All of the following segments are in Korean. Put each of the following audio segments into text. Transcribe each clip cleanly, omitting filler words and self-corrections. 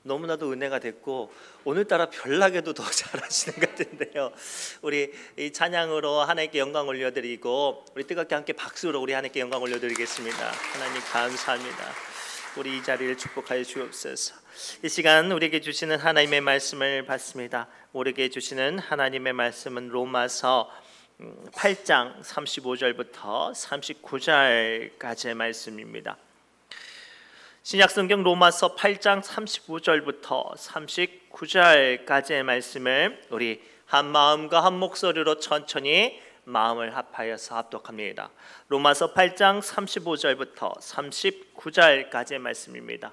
너무나도 은혜가 됐고 오늘따라 별나게도 더 잘하시는 것 같은데요. 우리 이 찬양으로 하나님께 영광 올려드리고 우리 뜨겁게 함께 박수로 우리 하나님께 영광 올려드리겠습니다. 하나님 감사합니다. 우리 이 자리를 축복하여 주옵소서. 이 시간 우리에게 주시는 하나님의 말씀을 받습니다. 우리에게 주시는 하나님의 말씀은 로마서 8장 35절부터 39절까지의 말씀입니다. 신약성경 로마서 8장 35절부터 39절까지의 말씀을 우리 한 마음과 한 목소리로 천천히 마음을 합하여서 합독합니다. 로마서 8장 35절부터 39절까지의 말씀입니다.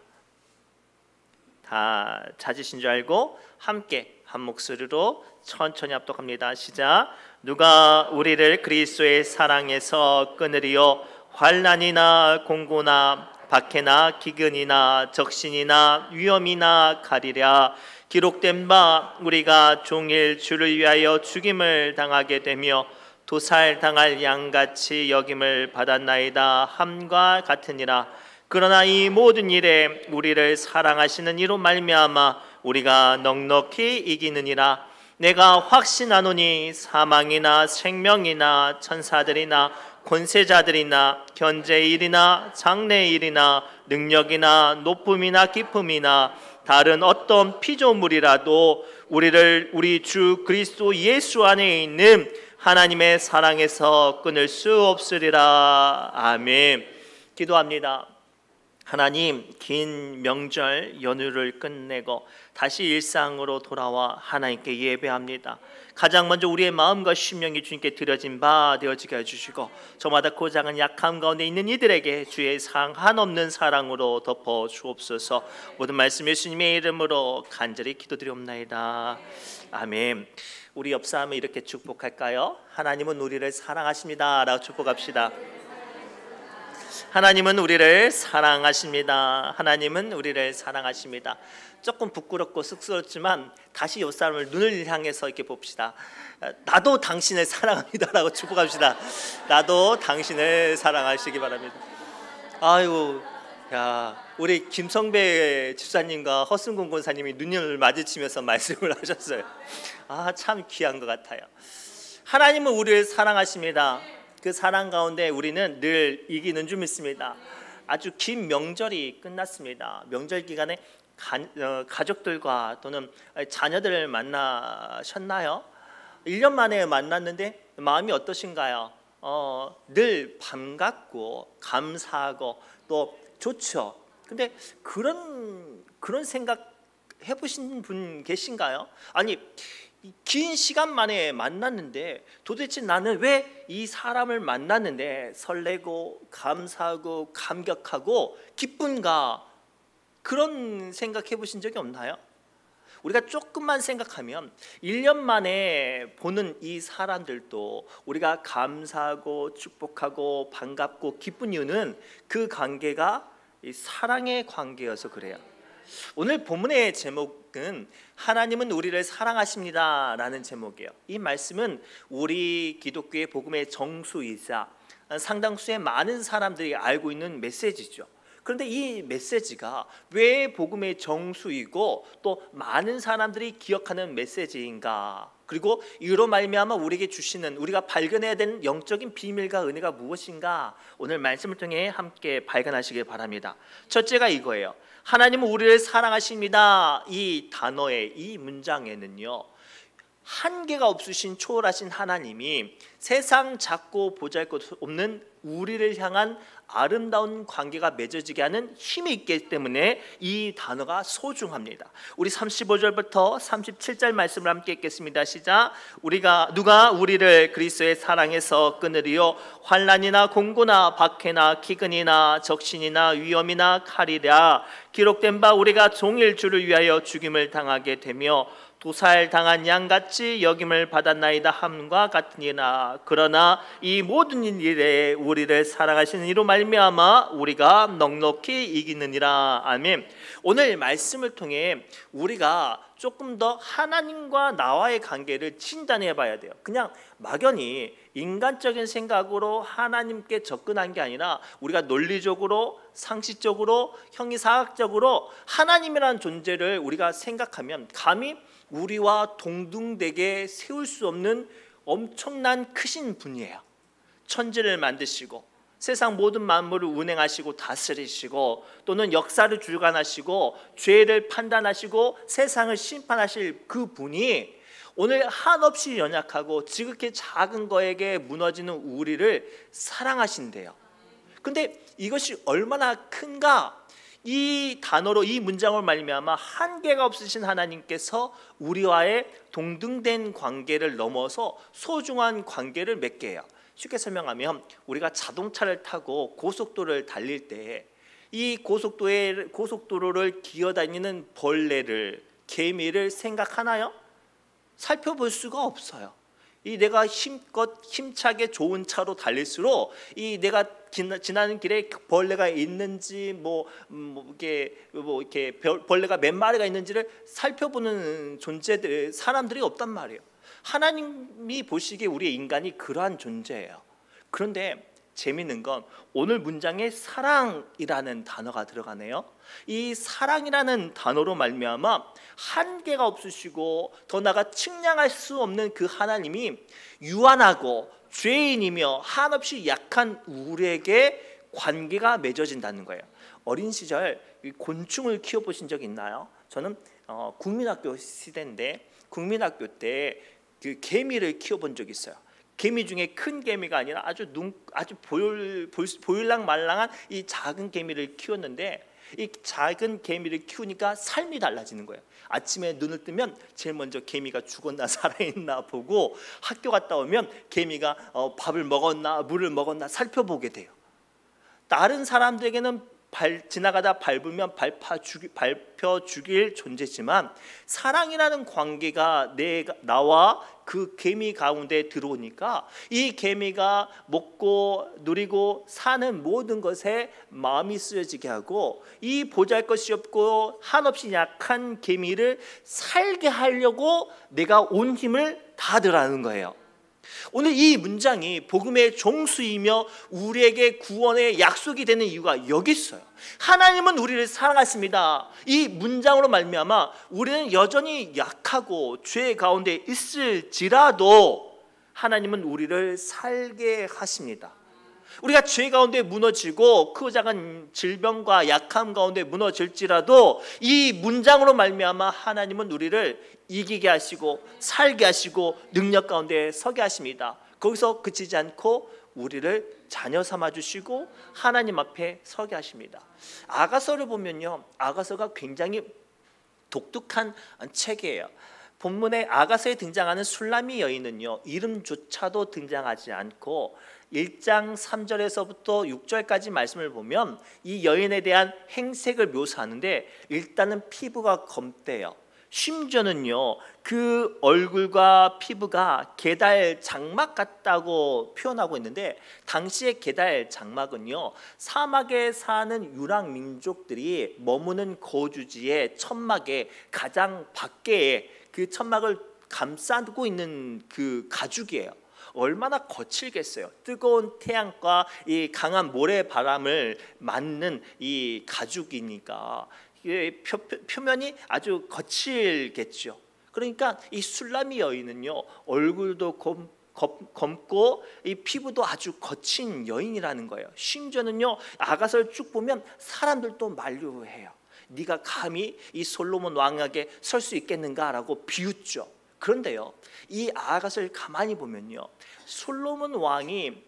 다 찾으신 줄 알고 함께 한 목소리로 천천히 합독합니다. 시작. 누가 우리를 그리스도의 사랑에서 끊으리요? 환난이나 공고나 박해나 기근이나 적신이나 위험이나 가리랴. 기록된 바 우리가 종일 주를 위하여 죽임을 당하게 되며 도살당할 양같이 여김을 받았나이다 함과 같으니라. 그러나 이 모든 일에 우리를 사랑하시는 이로 말미암아 우리가 넉넉히 이기느니라. 내가 확신하노니 사망이나 생명이나 천사들이나 권세자들이나 현재일이나 장래일이나 능력이나 높음이나 깊음이나 다른 어떤 피조물이라도 우리를 우리 주 그리스도 예수 안에 있는 하나님의 사랑에서 끊을 수 없으리라. 아멘. 기도합니다. 하나님, 긴 명절 연휴를 끝내고 다시 일상으로 돌아와 하나님께 예배합니다. 가장 먼저 우리의 마음과 심령이 주님께 드려진 바 되어지게 해주시고 저마다 고장은 약함 가운데 있는 이들에게 주의 한없는 사랑으로 덮어 주옵소서. 모든 말씀 예수님의 이름으로 간절히 기도드리옵나이다. 아멘. 우리 옆 사람을 이렇게 축복할까요? 하나님은 우리를 사랑하십니다 라고 축복합시다. 하나님은 우리를 사랑하십니다. 하나님은 우리를 사랑하십니다. 조금 부끄럽고 쑥스럽지만 다시 옆 사람을 눈을 향해서 이렇게 봅시다. 나도 당신을 사랑합니다 라고 축복합시다. 나도 당신을 사랑하시기 바랍니다. 아이고, 야, 우리 김성배 집사님과 허승곤 권사님이 눈을 마주치면서 말씀을 하셨어요. 아, 참 귀한 것 같아요. 하나님은 우리를 사랑하십니다. 그 사랑 가운데 우리는 늘 이기는 줄 믿습니다. 아주 긴 명절이 끝났습니다. 명절 기간에 가족들과 또는 자녀들을 만나셨나요? 1년 만에 만났는데 마음이 어떠신가요? 늘 반갑고 감사하고 또 좋죠. 근데 그런 생각 해보신 분 계신가요? 아니, 긴 시간 만에 만났는데 도대체 나는 왜 이 사람을 만났는데 설레고 감사하고 감격하고 기쁜가? 그런 생각 해보신 적이 없나요? 우리가 조금만 생각하면 1년 만에 보는 이 사람들도 우리가 감사하고 축복하고 반갑고 기쁜 이유는 그 관계가 이 사랑의 관계여서 그래요. 오늘 본문의 제목은 하나님은 우리를 사랑하십니다 라는 제목이에요. 이 말씀은 우리 기독교의 복음의 정수이자 상당수의 많은 사람들이 알고 있는 메시지죠. 그런데 이 메시지가 왜 복음의 정수이고 또 많은 사람들이 기억하는 메시지인가? 그리고 이로 말미암아 우리에게 주시는, 우리가 발견해야 되는 영적인 비밀과 은혜가 무엇인가? 오늘 말씀을 통해 함께 발견하시길 바랍니다. 첫째가 이거예요. 하나님은 우리를 사랑하십니다. 이 단어의 이 문장에는요, 한계가 없으신 초월하신 하나님이 세상 작고 보잘것없는 우리를 향한 아름다운 관계가 맺어지게 하는 힘이 있기 때문에 이 단어가 소중합니다. 우리 35절부터 37절 말씀을 함께 읽겠습니다. 시작. 누가 우리를 그리스도의 사랑에서 끊으리요? 환난이나 공고나 박해나 기근이나 적신이나 위험이나 칼이랴. 기록된 바 우리가 종일 주를 위하여 죽임을 당하게 되며 도살당한 양같이 여김을 받았나이다 함과 같으니라. 그러나 이 모든 일에 우리를 사랑하시는 이로 말미암아 우리가 넉넉히 이기느니라. 아멘. 오늘 말씀을 통해 우리가 조금 더 하나님과 나와의 관계를 진단해 봐야 돼요. 그냥 막연히 인간적인 생각으로 하나님께 접근한 게 아니라 우리가 논리적으로 상식적으로, 형이사학적으로 하나님이라는 존재를 우리가 생각하면 감히 우리와 동등되게 세울 수 없는 엄청난 크신 분이에요. 천지를 만드시고 세상 모든 만물을 운행하시고 다스리시고 또는 역사를 주관하시고 죄를 판단하시고 세상을 심판하실 그 분이 오늘 한없이 연약하고 지극히 작은 거에게 무너지는 우리를 사랑하신대요. 근데 이것이 얼마나 큰가? 이 단어로, 이 문장을 말미암아 한계가 없으신 하나님께서 우리와의 동등된 관계를 넘어서 소중한 관계를 맺게 해요. 쉽게 설명하면 우리가 자동차를 타고 고속도로를 달릴 때 이 고속도로를 기어다니는 벌레를, 개미를 생각하나요? 살펴볼 수가 없어요. 이 내가 힘차게 좋은 차로 달릴수록 이 내가 지나는 길에 벌레가 있는지 이렇게 벌레가 몇 마리가 있는지를 살펴보는 존재들, 사람들이 없단 말이에요. 하나님이 보시기에 우리 인간이 그러한 존재예요. 그런데 재미있는 건 오늘 문장에 사랑이라는 단어가 들어가네요. 이 사랑이라는 단어로 말미암아 한계가 없으시고 더 나아가 측량할 수 없는 그 하나님이 유한하고 죄인이며 한없이 약한 우리에게 관계가 맺어진다는 거예요. 어린 시절 곤충을 키워보신 적 있나요? 저는 국민학교 시대인데 국민학교 때 그 개미를 키워본 적이 있어요. 개미 중에 큰 개미가 아니라 아주 보일랑 말랑한 이 작은 개미를 키웠는데 이 작은 개미를 키우니까 삶이 달라지는 거예요. 아침에 눈을 뜨면 제일 먼저 개미가 죽었나 살아있나 보고 학교 갔다 오면 개미가 밥을 먹었나 물을 먹었나 살펴보게 돼요. 다른 사람들에게는 지나가다 밟으면 밟혀 죽일 존재지만 사랑이라는 관계가 나와 그 개미 가운데 들어오니까 이 개미가 먹고 누리고 사는 모든 것에 마음이 쓰여지게 하고 이 보잘것이 없고 한없이 약한 개미를 살게 하려고 내가 온 힘을 다하더라는 거예요. 오늘 이 문장이 복음의 종수이며 우리에게 구원의 약속이 되는 이유가 여기 있어요. 하나님은 우리를 사랑하십니다. 이 문장으로 말미암아 우리는 여전히 약하고 죄 가운데 있을지라도 하나님은 우리를 살게 하십니다. 우리가 죄 가운데 무너지고 그 작은 질병과 약함 가운데 무너질지라도 이 문장으로 말미암아 하나님은 우리를 이기게 하시고 살게 하시고 능력 가운데 서게 하십니다. 거기서 그치지 않고 우리를 자녀 삼아 주시고 하나님 앞에 서게 하십니다. 아가서를 보면요, 아가서가 굉장히 독특한 책이에요. 본문에 아가서에 등장하는 술라미 여인은요, 이름조차도 등장하지 않고 1장 3절에서부터 6절까지 말씀을 보면 이 여인에 대한 행색을 묘사하는데 일단은 피부가 검대요. 심지어는요, 그 얼굴과 피부가 게달 장막 같다고 표현하고 있는데 당시의 게달 장막은요, 사막에 사는 유랑 민족들이 머무는 거주지의 천막의 가장 밖에 그 천막을 감싸고 있는 그 가죽이에요. 얼마나 거칠겠어요. 뜨거운 태양과 이 강한 모래바람을 맞는 이 가죽이니까 표면이 아주 거칠겠죠. 그러니까 이 술라미 여인은요, 얼굴도 검고 이 피부도 아주 거친 여인이라는 거예요. 심지어는요, 아가서를 쭉 보면 사람들도 만류해요. 네가 감히 이 솔로몬 왕에게 설 수 있겠는가라고 비웃죠. 그런데요, 이 아가서를 가만히 보면요, 솔로몬 왕이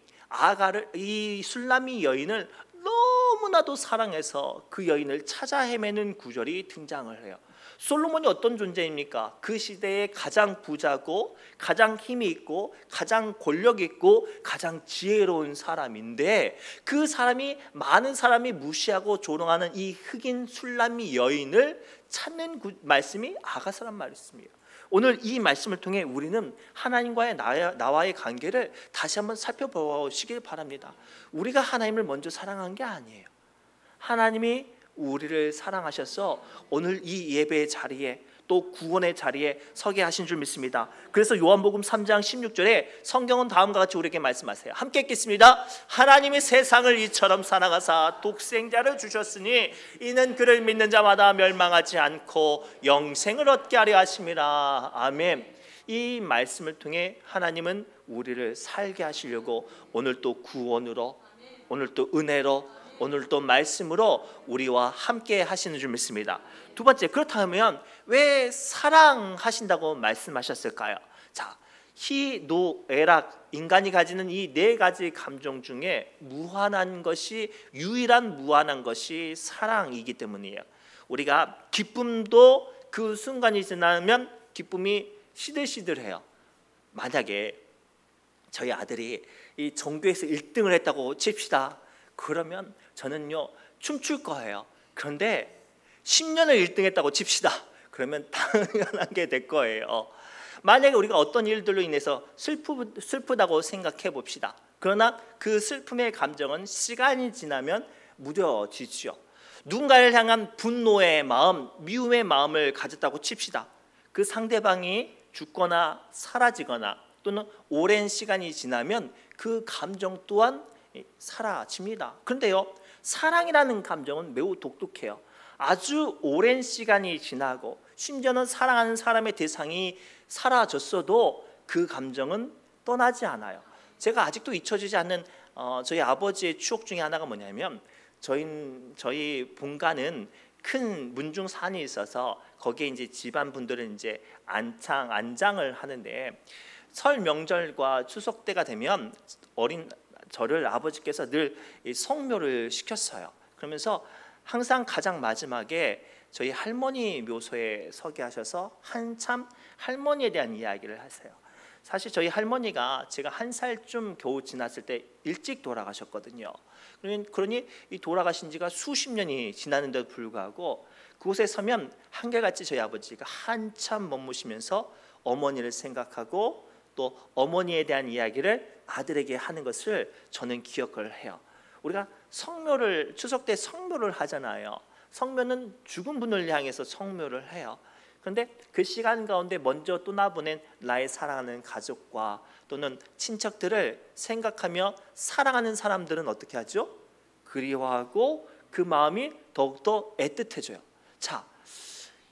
이 술라미 여인을 너무나도 사랑해서 그 여인을 찾아 헤매는 구절이 등장을 해요. 솔로몬이 어떤 존재입니까? 그 시대의 가장 부자고 가장 힘이 있고 가장 권력 있고 가장 지혜로운 사람인데 그 사람이 많은 사람이 무시하고 조롱하는 이 흑인 술라미 여인을 찾는 말씀이 아가서란 말씀이에요. 오늘 이 말씀을 통해 우리는 하나님과의 나와의 관계를 다시 한번 살펴보시길 바랍니다. 우리가 하나님을 먼저 사랑한 게 아니에요. 하나님이 우리를 사랑하셔서 오늘 이 예배의 자리에 또 구원의 자리에 서게 하신 줄 믿습니다. 그래서 요한복음 3장 16절에 성경은 다음과 같이 우리에게 말씀하세요. 함께 읽겠습니다. 하나님이 세상을 이처럼 사랑하사 독생자를 주셨으니 이는 그를 믿는 자마다 멸망하지 않고 영생을 얻게 하려 하심이라. 아멘. 이 말씀을 통해 하나님은 우리를 살게 하시려고 오늘 또 구원으로, 오늘 또 은혜로, 오늘 또 말씀으로 우리와 함께 하시는 줄 믿습니다. 두 번째, 그렇다면 왜 사랑하신다고 말씀하셨을까요? 자, 희, 노, 애락, 인간이 가지는 이 네 가지 감정 중에 무한한 것이, 유일한 무한한 것이 사랑이기 때문이에요. 우리가 기쁨도 그 순간이 지나면 기쁨이 시들시들해요. 만약에 저희 아들이 이 전교에서 1등을 했다고 칩시다. 그러면 저는요 춤출 거예요. 그런데 10년을 1등 했다고 칩시다. 그러면 당연하게 될 거예요. 만약에 우리가 어떤 일들로 인해서 슬프다고 생각해 봅시다. 그러나 그 슬픔의 감정은 시간이 지나면 무뎌지죠. 누군가를 향한 분노의 마음, 미움의 마음을 가졌다고 칩시다. 그 상대방이 죽거나 사라지거나 또는 오랜 시간이 지나면 그 감정 또한 사라집니다. 그런데요, 사랑이라는 감정은 매우 독특해요. 아주 오랜 시간이 지나고 심지어는 사랑하는 사람의 대상이 사라졌어도 그 감정은 떠나지 않아요. 제가 아직도 잊혀지지 않는 저희 아버지의 추억 중에 하나가 뭐냐면, 저희 본가는 큰 문중산이 있어서 거기에 이제 집안 분들은 이제 안장을 하는데, 설 명절과 추석 때가 되면 어린 저를 아버지께서 늘 성묘를 시켰어요. 그러면서 항상 가장 마지막에 저희 할머니 묘소에 서게 하셔서 한참 할머니에 대한 이야기를 하세요. 사실 저희 할머니가 제가 1살쯤 겨우 지났을 때 일찍 돌아가셨거든요. 그러니 이 돌아가신 지가 수십 년이 지났는데도 불구하고 그곳에 서면 한결같이 저희 아버지가 한참 머무시면서 어머니를 생각하고 또 어머니에 대한 이야기를 아들에게 하는 것을 저는 기억을 해요. 우리가 성묘를, 추석 때 성묘를 하잖아요. 성묘는 죽은 분을 향해서 성묘를 해요. 그런데 그 시간 가운데 먼저 떠나보낸 나의 사랑하는 가족과 또는 친척들을 생각하며 살아가는 사람들은 어떻게 하죠? 그리워하고 그 마음이 더욱더 애틋해져요. 자,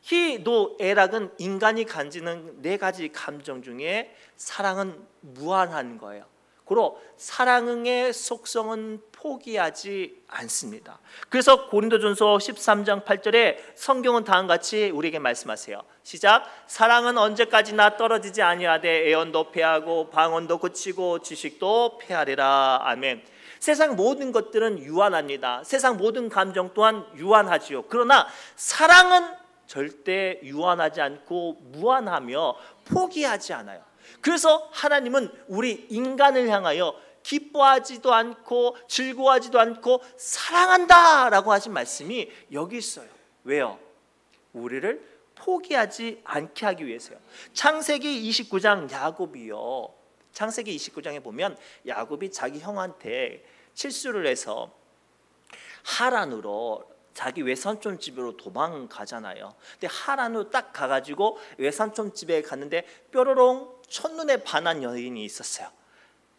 희, 노, 애락은 인간이 가지는 네 가지 감정 중에 사랑은 무한한 거예요. 고로 사랑의 속성은 포기하지 않습니다. 그래서 고린도전서 13장 8절에 성경은 다음과 같이 우리에게 말씀하세요. 시작. 사랑은 언제까지나 떨어지지 아니하되 애언도 패하고 방언도 그치고 지식도 패하리라. 아멘. 세상 모든 것들은 유한합니다. 세상 모든 감정 또한 유한하지요. 그러나 사랑은 절대 유한하지 않고 무한하며 포기하지 않아요. 그래서 하나님은 우리 인간을 향하여 기뻐하지도 않고 즐거워하지도 않고 사랑한다라고 하신 말씀이 여기 있어요. 왜요? 우리를 포기하지 않게 하기 위해서요. 창세기 29장 야곱이요. 창세기 29장에 보면 야곱이 자기 형한테 실수를 해서 하란으로 자기 외삼촌 집으로 도망가잖아요. 근데 하란으로 딱 가가지고 외삼촌 집에 갔는데 뾰로롱 첫눈에 반한 여인이 있었어요.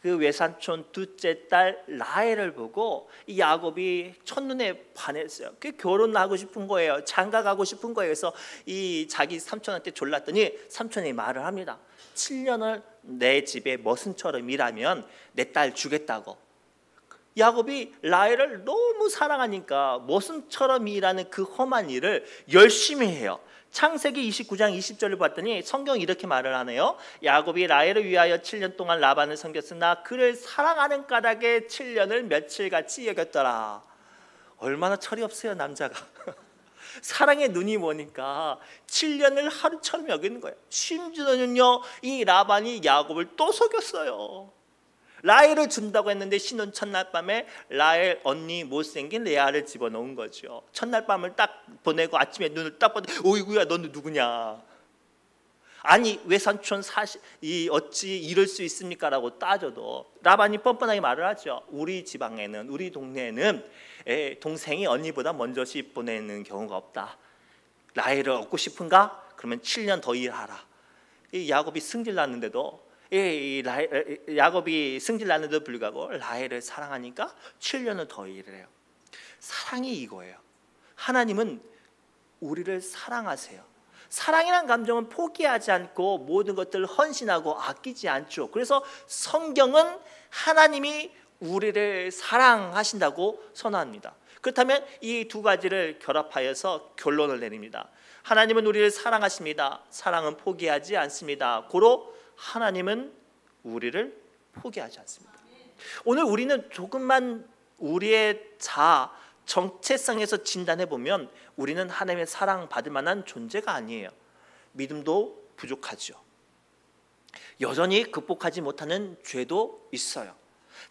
그 외삼촌 둘째 딸 라헬을 보고 이 야곱이 첫눈에 반했어요. 그 결혼하고 싶은 거예요. 장가가고 싶은 거예요. 그래서 이 자기 삼촌한테 졸랐더니 삼촌이 말을 합니다. 7년을 내 집에 머슴처럼 일하면 내 딸 주겠다고. 야곱이 라헬을 너무 사랑하니까 머슴처럼 일하는 그 험한 일을 열심히 해요. 창세기 29장 20절을 봤더니 성경이 이렇게 말을 하네요. 야곱이 라헬을 위하여 7년 동안 라반을 섬겼으나 그를 사랑하는 까닭에 7년을 며칠같이 여겼더라. 얼마나 철이 없어요, 남자가. 사랑의 눈이 뭐니까 7년을 하루처럼 여기는 거예요. 심지어는요, 이 라반이 야곱을 또 속였어요. 라헬을 준다고 했는데 신혼 첫날 밤에 라헬 언니 못생긴 레아를 집어넣은 거죠. 첫날 밤을 딱 보내고 아침에 눈을 딱 보니 어이구야 너는 누구냐. 아니 외삼촌 어찌 이럴 수 있습니까? 라고 따져도 라반이 뻔뻔하게 말을 하죠. 우리 지방에는, 우리 동네에는 동생이 언니보다 먼저 집 보내는 경우가 없다. 라헬을 얻고 싶은가? 그러면 7년 더 일하라. 이 야곱이 승질 났는데도 야곱이 승질 났는데도 불구하고 라헬을 사랑하니까 7년을 더 일을 해요. 사랑이 이거예요. 하나님은 우리를 사랑하세요. 사랑이란 감정은 포기하지 않고 모든 것들을 헌신하고 아끼지 않죠. 그래서 성경은 하나님이 우리를 사랑하신다고 선언합니다. 그렇다면 이 두 가지를 결합하여서 결론을 내립니다. 하나님은 우리를 사랑하십니다. 사랑은 포기하지 않습니다. 고로 하나님은 우리를 포기하지 않습니다. 오늘 우리는 조금만 우리의 정체성에서 진단해 보면 우리는 하나님의 사랑받을 만한 존재가 아니에요. 믿음도 부족하죠. 여전히 극복하지 못하는 죄도 있어요.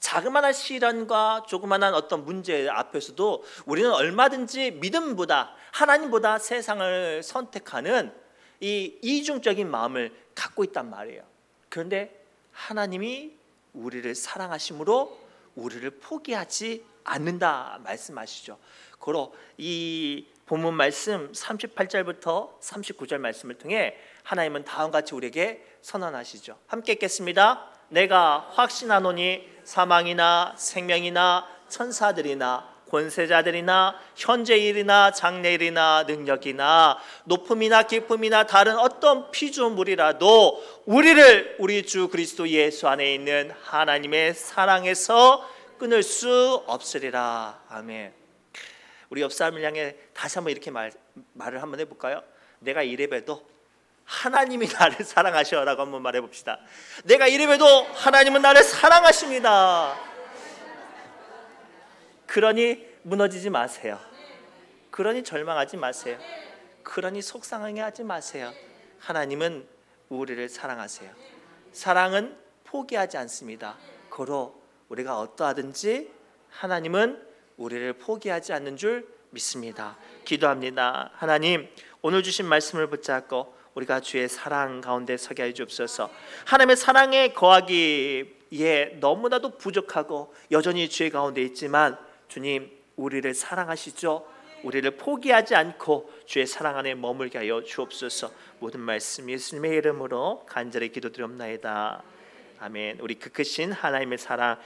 자그마한 시련과 조그마한 어떤 문제 앞에서도 우리는 얼마든지 믿음보다 하나님보다 세상을 선택하는 이 이중적인 마음을 갖고 있단 말이에요. 그런데 하나님이 우리를 사랑하심으로 우리를 포기하지 않는다 말씀하시죠. 고로 이 본문 말씀 38절부터 39절 말씀을 통해 하나님은 다음과 같이 우리에게 선언하시죠. 함께 읽겠습니다. 내가 확신하노니 사망이나 생명이나 천사들이나 권세자들이나 현재일이나 장래일이나 능력이나 높음이나 깊음이나 다른 어떤 피조물이라도 우리를 우리 주 그리스도 예수 안에 있는 하나님의 사랑에서 끊을 수 없으리라. 아멘. 우리 옆 사람을 향해 다시 한번 이렇게 말을 한번 해볼까요? 내가 이래봬도 하나님이 나를 사랑하셔라고 한번 말해봅시다. 내가 이래봬도 하나님은 나를 사랑하십니다. 그러니 무너지지 마세요. 그러니 절망하지 마세요. 그러니 속상해하지 마세요. 하나님은 우리를 사랑하세요. 사랑은 포기하지 않습니다. 고로 우리가 어떠하든지 하나님은 우리를 포기하지 않는 줄 믿습니다. 기도합니다. 하나님, 오늘 주신 말씀을 붙잡고 우리가 주의 사랑 가운데 서게 하여 주옵소서. 하나님의 사랑에 거하기에 너무나도 부족하고 여전히 죄 가운데 있지만 주님, 우리를 사랑하시죠. 우리를 포기하지 않고 주의 사랑 안에 머물게 하여 주옵소서. 모든 말씀 예수님의 이름으로 간절히 기도드리옵나이다. 아멘. 우리 그 크신 하나님의 사랑